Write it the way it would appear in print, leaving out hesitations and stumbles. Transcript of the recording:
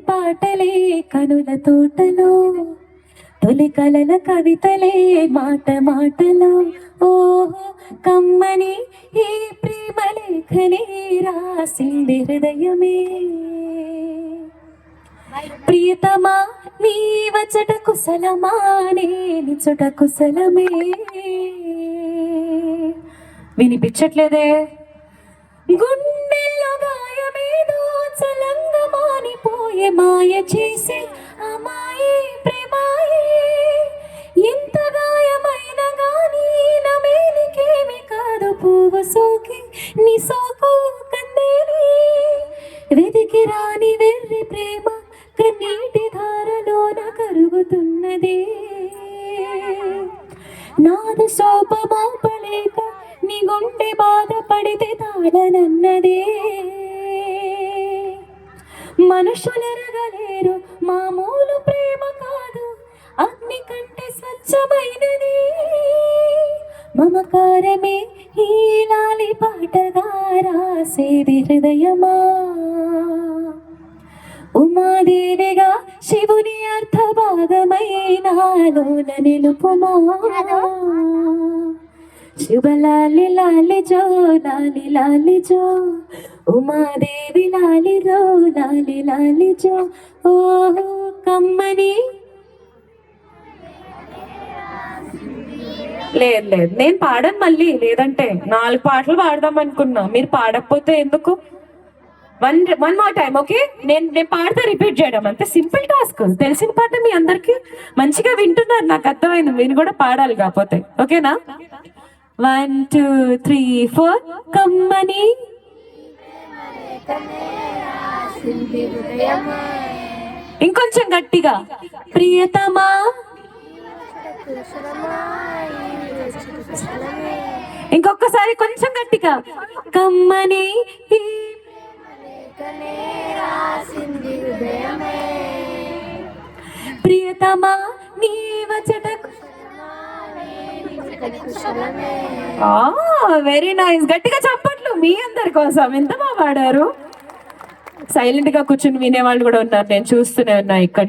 పాటలే కనుల తోటలో తొలి కలల కవితలే మాట మాటలో ఓహో కమ్మని ఈ ప్రేమ లేఖనే రాసింది హృదయమే ప్రియతమా నీ వచ్చట కుశలమా నేని చుట కుశలమే వినిపించట్లేదే గుండెల్లో గాయమేదో చలంగా మానిపోయే మాయ చేసి అమాయే ప్రేమాయే ఎంత గాయమైన గాని నమేనికేమి కాదు పువ్వు సోకి నీ సోకు కందేని వెదికి రాని వెర్రి ప్రేమ కన్నీటి ధారలోన కరుగుతున్నదే నాదు శోభమాపలేక నీ గుండె బాధపడితే తాళనన్నదే మనుషులెరగలేరు మామూలు ప్రేమ కాదు అగ్ని కంటే స్వచ్ఛమైనది మమకారమే ఈ లాలి పాటగా రాసేది హృదయమా ఉమాదేవిగా శివుని అర్థ భాగమైనాలోన నిలుపుమా శుభలాలి లాలి జో లాలి లాలి జో ఉమాదేవి లాలి జో లాలి లాలి జో ఓహో కమ్మని లేదు లేదు నేను పాడను మళ్ళీ లేదంటే 4 పాటలు పాడదాం అనుకున్నా మీరు పాడకపోతే ఎందుకు వన్ మోర్ టైం ఓకే నేను పాడితే రిపీట్ చేయడం అంతే సింపుల్ టాస్క్ తెలిసిన పాట మీ అందరికి మంచిగా వింటున్నారు నాకు అర్థమైంది మీరు కూడా పాడాలి కాకపోతే ఓకేనా 1 2 3 4 కమ్మని ఇంకొంచెం గట్టిగా ప్రియతమా ఇంకొకసారి కొంచెం గట్టిగా కమ్మని ప్రియతమా నీ వచ్చట వెరీ నైస్ గట్టిగా చప్పట్లు మీ అందరి కోసం ఎంత బాగా పాడారు సైలెంట్ గా కూర్చుని వినేవాళ్ళు కూడా ఉన్నారు నేను చూస్తూనే ఉన్నా ఇక్కడి నుంచి